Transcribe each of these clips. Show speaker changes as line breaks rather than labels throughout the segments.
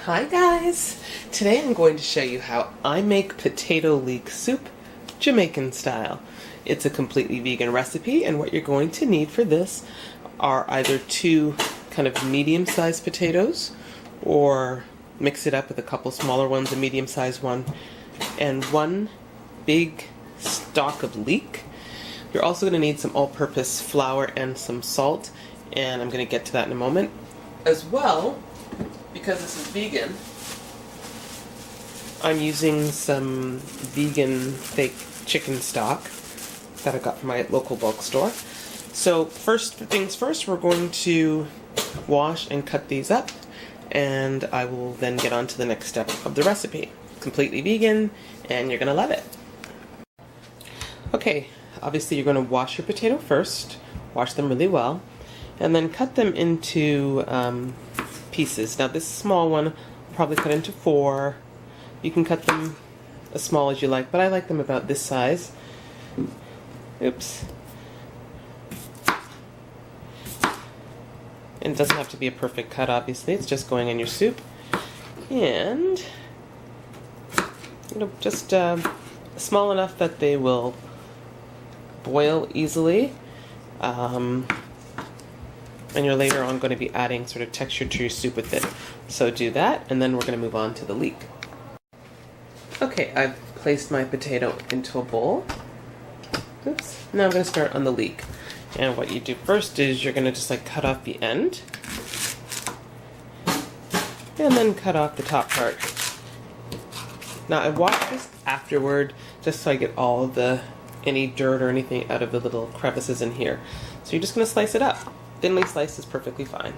Hi guys! Today I'm going to show you how I make potato leek soup, Jamaican style. It's a completely vegan recipe, and what you're going to need for this are either two kind of medium-sized potatoes, or mix it up with a couple smaller ones, a medium-sized one, and one big stalk of leek. You're also going to need some all-purpose flour and some salt, and I'm going to get to that in a moment. As well, because this is vegan, I'm using some vegan fake chicken stock that I got from my local bulk store. So first things first, we're going to wash and cut these up, and I will then get on to the next step of the recipe. Completely vegan, and you're gonna love it. Okay, obviously you're gonna wash your potato first, wash them really well, and then cut them into pieces. Now this small one I'll probably cut into 4. You can cut them as small as you like, but I like them about this size. Oops. And it doesn't have to be a perfect cut, obviously. It's just going in your soup. And just small enough that they will boil easily. And you're later on going to be adding sort of texture to your soup with it. So do that, and then we're going to move on to the leek. Okay, I've placed my potato into a bowl. Oops. Now I'm going to start on the leek. And what you do first is you're going to just like cut off the end. And then cut off the top part. Now I wash this afterward just so I get all of any dirt or anything out of the little crevices in here. So you're just going to slice it up. Thinly sliced is perfectly fine.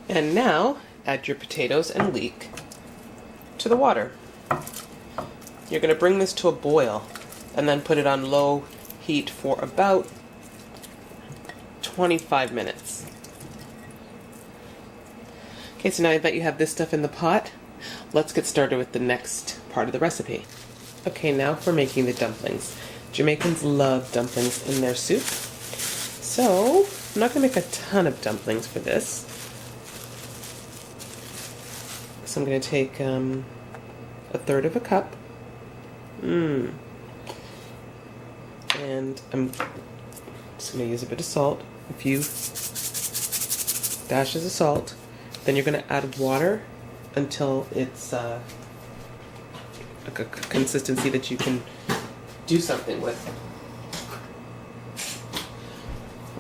And now add your potatoes and leek to the water. You're going to bring this to a boil and then put it on low heat for about 25 minutes. Okay, so now that you have this stuff in the pot, let's get started with the next part of the recipe. Okay, now for making the dumplings. Jamaicans love dumplings in their soup. So, I'm not going to make a ton of dumplings for this. So I'm going to take 1/3 cup. And I'm just going to use a bit of salt, a few dashes of salt. Then you're going to add water until it's a consistency that you can do something with.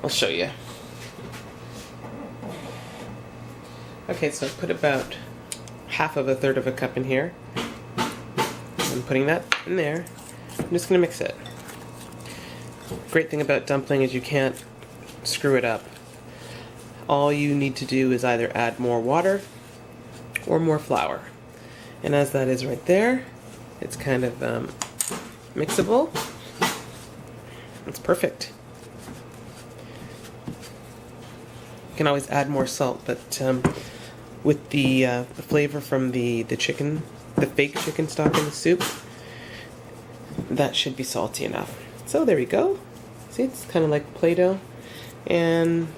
I'll show you. Okay, so I put about 1/2 cup in here. I'm putting that in there. I'm just going to mix it. Great thing about dumpling is you can't screw it up. All you need to do is either add more water or more flour. And as that is right there, it's kind of mixable. It's perfect. You can always add more salt, but with the flavor from the chicken, the fake chicken stock in the soup, that should be salty enough. So there we go. See, it's kind of like Play-Doh. And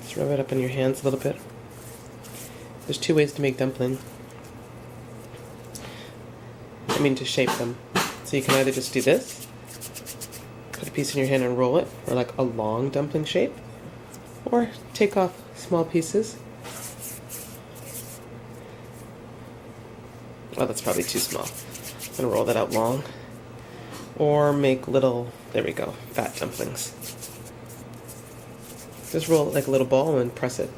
just rub it up in your hands a little bit. There's 2 ways to make dumpling. To shape them. So you can either just do this, put a piece in your hand and roll it, or like a long dumpling shape, or take off small pieces. Oh, that's probably too small. I'm gonna roll that out long. Or make little, there we go, fat dumplings. Just roll it like a little ball and press it.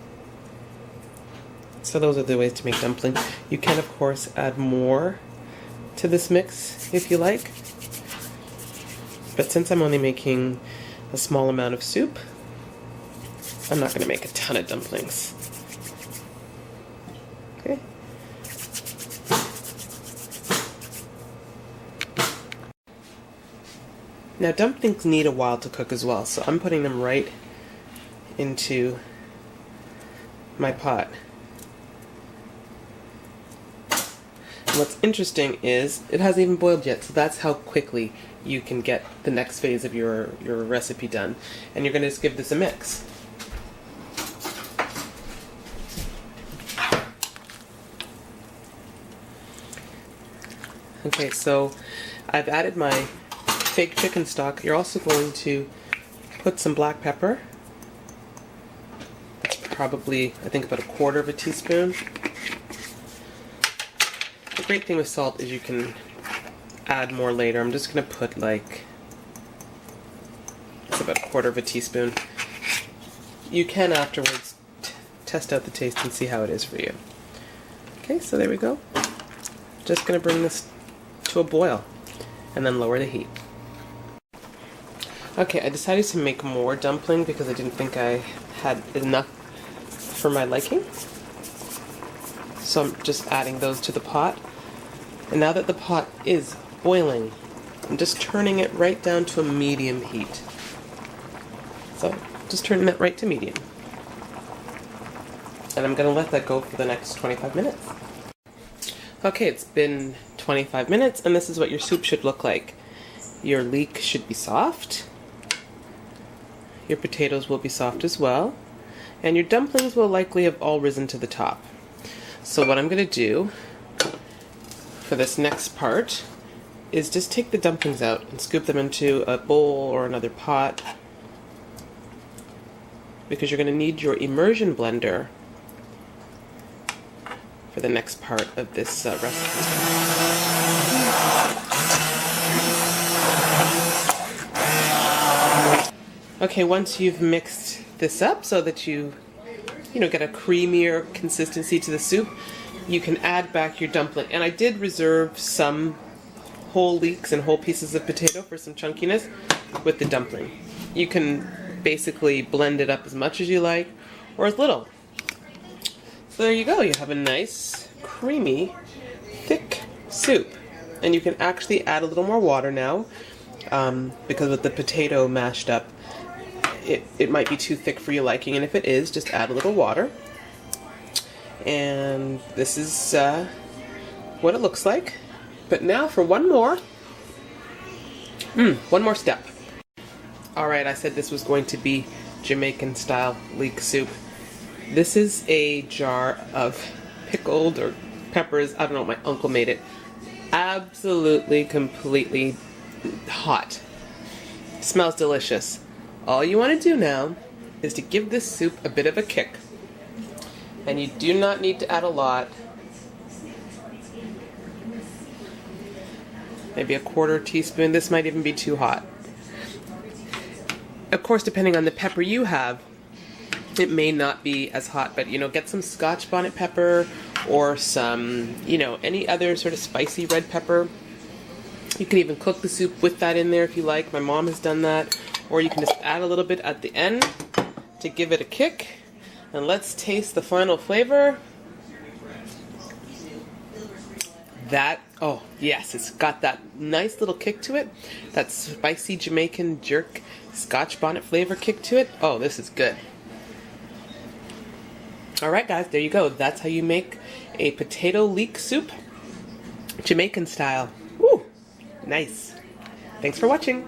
So those are the ways to make dumpling. You can, of course, add more to this mix if you like. But since I'm only making a small amount of soup, I'm not gonna make a ton of dumplings. Okay. Now dumplings need a while to cook as well, so I'm putting them right into my pot. And what's interesting is it hasn't even boiled yet, so that's how quickly you can get the next phase of your recipe done. And you're going to just give this a mix. Okay, so I've added my fake chicken stock. You're also going to put some black pepper. It's probably, I think, about 1/4 teaspoon. The great thing with salt is you can add more later. I'm just going to put like, it's about 1/4 teaspoon. You can afterwards test out the taste and see how it is for you. Okay, so there we go. Just going to bring this to a boil and then lower the heat. Okay, I decided to make more dumpling because I didn't think I had enough for my liking. So I'm just adding those to the pot. And now that the pot is boiling, I'm just turning it right down to a medium heat. So just turning it right to medium. And I'm going to let that go for the next 25 minutes. Okay, it's been 25 minutes and this is what your soup should look like. Your leek should be soft. Your potatoes will be soft as well. And your dumplings will likely have all risen to the top. So what I'm going to do for this next part is just take the dumplings out and scoop them into a bowl or another pot, because you're going to need your immersion blender for the next part of this recipe. Okay, once you've mixed this up so that you get a creamier consistency to the soup, you can add back your dumpling. And I did reserve some whole leeks and whole pieces of potato for some chunkiness with the dumpling. You can basically blend it up as much as you like or as little. So there you go, you have a nice, creamy, thick soup. And you can actually add a little more water now, because with the potato mashed up, it might be too thick for your liking, and if it is, just add a little water. And this is what it looks like. But now for one more step. Alright, I said this was going to be Jamaican style leek soup. This is a jar of pickled or peppers. I don't know, my uncle made it. Absolutely, completely hot. Smells delicious. All you want to do now is to give this soup a bit of a kick. And you do not need to add a lot. Maybe 1/4 teaspoon. This might even be too hot. Of course, depending on the pepper you have, it may not be as hot, but get some Scotch bonnet pepper or some, any other sort of spicy red pepper. You can even cook the soup with that in there if you like. My mom has done that. Or you can just add a little bit at the end to give it a kick. And let's taste the final flavor. Oh yes, it's got that nice little kick to it. That spicy Jamaican jerk Scotch bonnet flavor kick to it. Oh, this is good. Alright guys, there you go. That's how you make a potato leek soup, Jamaican style. Woo! Nice. Thanks for watching.